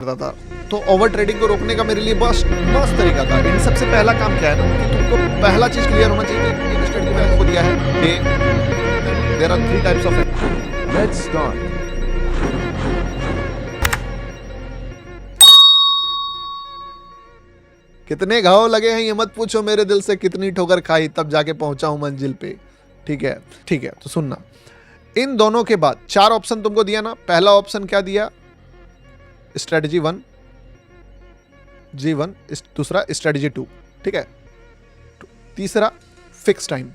करता था। तो ओवर ट्रेडिंग को रोकने का मेरे लिए बस मस्त तरीका था। इन सबसे पहला काम क्या है ना कि तुमको पहला चीज क्लियर होना चाहिए कि एक स्ट्रेटजी मैंने आपको दिया है day. There are 3 types of Let's start. कितने घाव लगे हैं ये मत पूछो मेरे दिल से, कितनी ठोकर खाई तब जाके पहुंचा हूं मंजिल पे। ठीक है तो सुनना, इन दोनों के बाद 4 ऑप्शन तुमको दिया ना। पहला ऑप्शन क्या दिया? स्ट्रेटजी 1 G1, दूसरा स्ट्रेटजी 2, ठीक है। तीसरा फिक्स टाइम,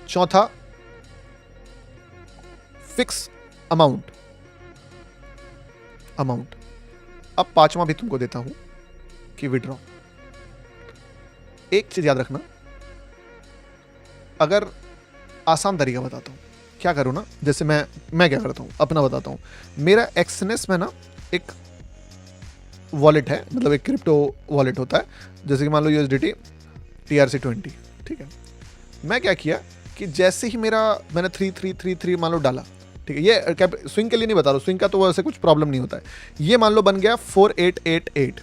चौथा फिक्स अमाउंट। अब पांचवा भी तुमको देता हूं कि विड्रॉ। एक चीज याद रखना, अगर आसान तरीका बताता हूं क्या करो ना, जैसे मैं क्या करता हूं अपना बताता हूं। मेरा एक्सनेस में ना एक वॉलेट है, मतलब एक क्रिप्टो वॉलेट होता है, जैसे कि मान लो USDT TRC20, ठीक है। मैं क्या किया कि जैसे ही मैंने 3333 मान लो डाला, ठीक है। ये स्विंग के लिए नहीं बता रहा हूँ, स्विंग का तो वैसे कुछ प्रॉब्लम नहीं होता है। ये मान लो बन गया 4888।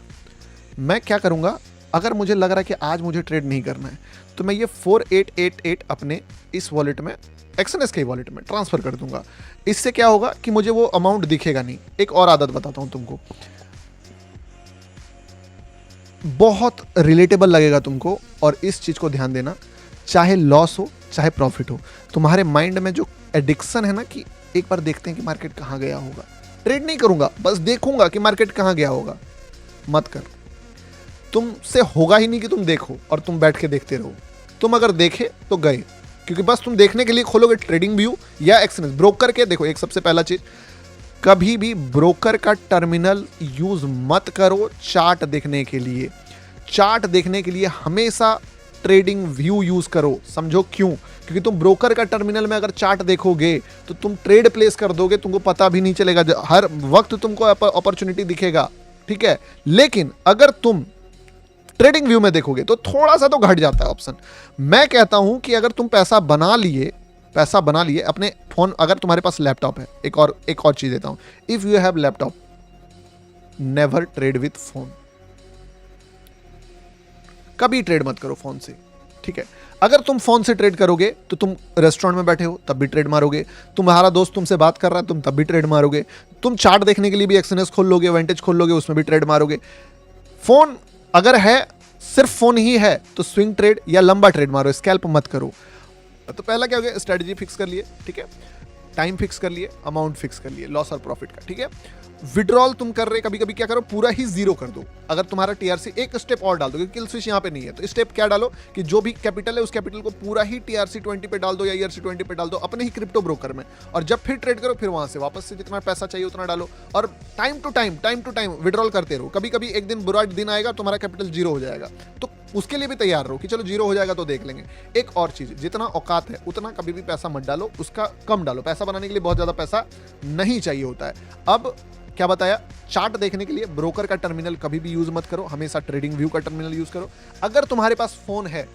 मैं क्या करूंगा, अगर मुझे लग रहा है कि आज मुझे ट्रेड नहीं करना है तो मैं ये 4888 अपने इस वॉलेट में, एक्सएनएस के वॉलेट में ट्रांसफर कर दूंगा। इससे क्या होगा कि मुझे वो अमाउंट दिखेगा नहीं। एक और आदत बताता हूं तुमको, बहुत रिलेटेबल लगेगा तुमको, और इस चीज को ध्यान देना, चाहे लॉस हो चाहे प्रॉफिट हो, तुम्हारे माइंड में जो एडिक्शन है ना कि एक बार देखते हैं कि मार्केट कहां गया होगा, ट्रेड नहीं करूंगा बस देखूंगा कि मार्केट कहां गया होगा, मत कर। तुमसे होगा ही नहीं कि तुम देखो और तुम बैठ के देखते रहो। तुम अगर देखे तो गए, क्योंकि बस तुम देखने के लिए खोलोगे ट्रेडिंग व्यू या एक्सएनएस। ब्रोकर के देखो, एक सबसे पहला चीज, कभी भी ब्रोकर का टर्मिनल यूज मत करो चार्ट देखने के लिए। चार्ट देखने के लिए हमेशा ट्रेडिंग व्यू यूज करो। समझो क्यों? क्योंकि तुम ब्रोकर का टर्मिनल में अगर चार्ट देखोगे तो तुम ट्रेड प्लेस कर दोगे, तुमको पता भी नहीं चलेगा, हर वक्त तुमको अपॉर्चुनिटी दिखेगा, ठीक है। लेकिन अगर तुम ट्रेडिंग व्यू में देखोगे तो थोड़ा सा तो घट जाता है ऑप्शन। मैं कहता हूं कि अगर तुम पैसा बना लिए अपने फोन, अगर तुम्हारे पास लैपटॉप है, एक और चीज देता हूं, if you have laptop, never trade with phone. कभी ट्रेड मत करो फोन से, ठीक है। अगर तुम फोन से ट्रेड करोगे तो तुम रेस्टोरेंट में बैठे हो तब भी ट्रेड मारोगे, तुम्हारा दोस्त तुमसे बात कर रहा है तुम तब भी ट्रेड मारोगे, तुम चार्ट देखने के लिए भी एक्सएनएस खोल लोगे, वेंटेज खोल लोगे, उसमें भी ट्रेड मारोगे। फोन अगर है, सिर्फ फोन ही है, तो स्विंग ट्रेड या लंबा ट्रेड मारो, स्कैल्प मत करो। तो पहला क्या हो गया, स्ट्रेटजी फिक्स कर लिए, ठीक है, टाइम फिक्स कर लिए, अमाउंट फिक्स कर लिए, लॉस और प्रॉफिट का, ठीक है। विड्रॉल तुम कर रहे, कभी कभी क्या करो, पूरा ही जीरो कर दो। अगर तुम्हारा TRC एक स्टेप और डाल दो, क्योंकि किल स्विच यहाँ पे नहीं है, तो स्टेप क्या डालो कि जो भी कैपिटल है उस कैपिटल को पूरा ही TRC20 पे डाल दो या ERC20 पे डाल दो अपने ही क्रिप्टो ब्रोकर में, और जब फिर ट्रेड करो फिर वहां से वापस से जितना पैसा चाहिए उतना डालो, और टाइम टू टाइम विड्रॉल करते रहो। कभी कभी एक दिन बुरा दिन आएगा, तुम्हारा कैपिटल जीरो हो जाएगा, तो उसके लिए भी तैयार रहो कि चलो जीरो हो जाएगा तो देख लेंगे। एक और चीज, जितना औकात है उतना कभी भी पैसा मत डालो, उसका कम डालो। पैसा बनाने के लिए बहुत ज्यादा पैसा नहीं चाहिए होता है। अब क्या बताया, चार्ट देखने के लिए ब्रोकर का टर्मिनल कभी भी यूज मत करो, हमेशा ट्रेडिंग व्यू का टर्मिनल यूज करो। अगर तुम्हारे पास फोन है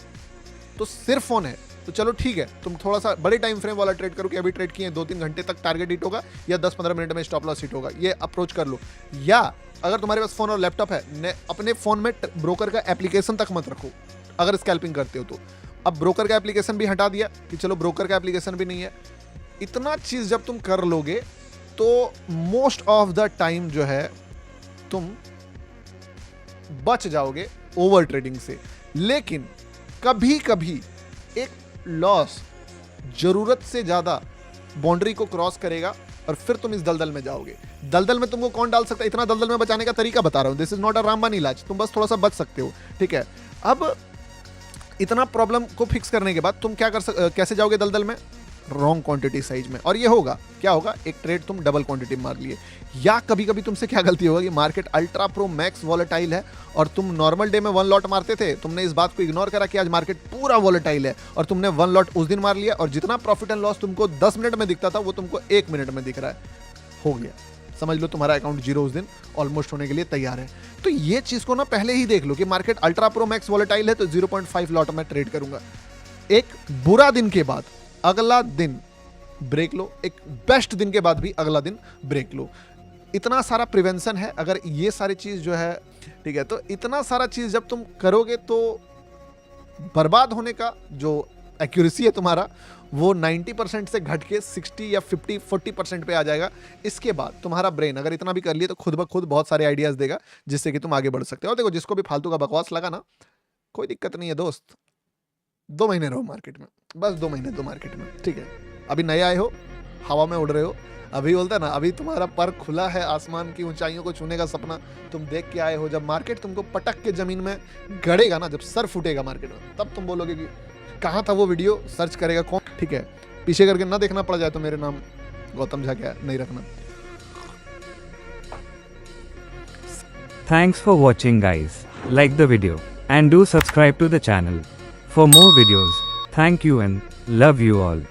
तो सिर्फ फोन है तो चलो ठीक है, तुम थोड़ा सा बड़े टाइम फ्रेम वाला ट्रेड करो कि अभी ट्रेड किए 2-3 घंटे तक टारगेट हिट होगा या 10-15 मिनट में स्टॉप लॉस हिट होगा, ये अप्रोच कर लो। या अगर तुम्हारे पास फोन और लैपटॉप है, अपने फोन में ब्रोकर का एप्लीकेशन तक मत रखो अगर स्कैल्पिंग करते हो तो। अब ब्रोकर का एप्लीकेशन भी हटा दिया कि चलो ब्रोकर का एप्लीकेशन भी नहीं है। इतना चीज जब तुम कर लोगे तो मोस्ट ऑफ द टाइम जो है तुम बच जाओगे ओवर ट्रेडिंग से। लेकिन कभी कभी एक लॉस जरूरत से ज्यादा बाउंड्री को क्रॉस करेगा और फिर तुम इस दलदल में जाओगे। दलदल में तुमको कौन डाल सकता है? इतना दलदल में बचाने का तरीका बता रहा हूं, दिस इज नॉट अ रामबान इलाज, तुम बस थोड़ा सा बच सकते हो, ठीक है। अब इतना प्रॉब्लम को फिक्स करने के बाद तुम कैसे जाओगे दलदल में? रॉन्ग क्वांटिटी साइज में। और ये होगा, क्या होगा, एक ट्रेड तुम डबल क्वांटिटी मार लिए। या कभी कभी तुमसे क्या गलती होगा कि market ultra pro max volatile है और तुम नॉर्मल डे में 1 लॉट मारते थे, तुमने इस बात को इग्नोर करा कि आज मार्केट पूरा वॉलेटाइल है और तुमने 1 लॉट उस दिन मार लिया, और जितना प्रॉफिट एंड लॉस तुमको 10 मिनट में दिखता था वो तुमको 1 मिनट में दिख रहा है, हो गया। समझ लो तुम्हारा अकाउंट जीरो उस दिन ऑलमोस्ट होने के लिए तैयार है। तो ये चीज को ना पहले ही देख लो कि market ultra pro max volatile है तो 0.5 लॉट में ट्रेड करूंगा। एक बुरा दिन के बाद अगला दिन ब्रेक लो, एक बेस्ट दिन के बाद भी अगला दिन ब्रेक लो। इतना सारा प्रिवेंशन है। अगर ये सारी चीज़ जो है, ठीक है, तो इतना सारा चीज़ जब तुम करोगे तो बर्बाद होने का जो एक्यूरेसी है तुम्हारा वो 90% से घट के 60 या 40% पे आ जाएगा। इसके बाद तुम्हारा ब्रेन अगर इतना भी कर लिए तो खुद ब खुद बहुत सारे आइडियाज़ देगा जिससे कि तुम आगे बढ़ सकते हो। और देखो, जिसको भी फालतू का बकवास लगा ना, कोई दिक्कत नहीं है दोस्त, 2 महीने रहो मार्केट में, बस 2 महीने दो मार्केट में, ठीक है। अभी नए आए हो, हवा में उड़ रहे हो, अभी बोलता है ना, अभी तुम्हारा पर खुला है, आसमान की ऊंचाइयों को छूने का सपना तुम देख के आए हो। जब मार्केट तुमको पटक के जमीन में गड़ेगा ना, जब सर फूटेगा मार्केट में, तब तुम बोलोगे कि कहाँ था वो वीडियो, सर्च करेगा कौन, ठीक है। पीछे करके ना देखना पड़ जाए तो मेरे नाम गौतम झा क्या नहीं रखना। Thanks for watching guys. Like the video and do subscribe to the channel for more videos. Thank you and love you all.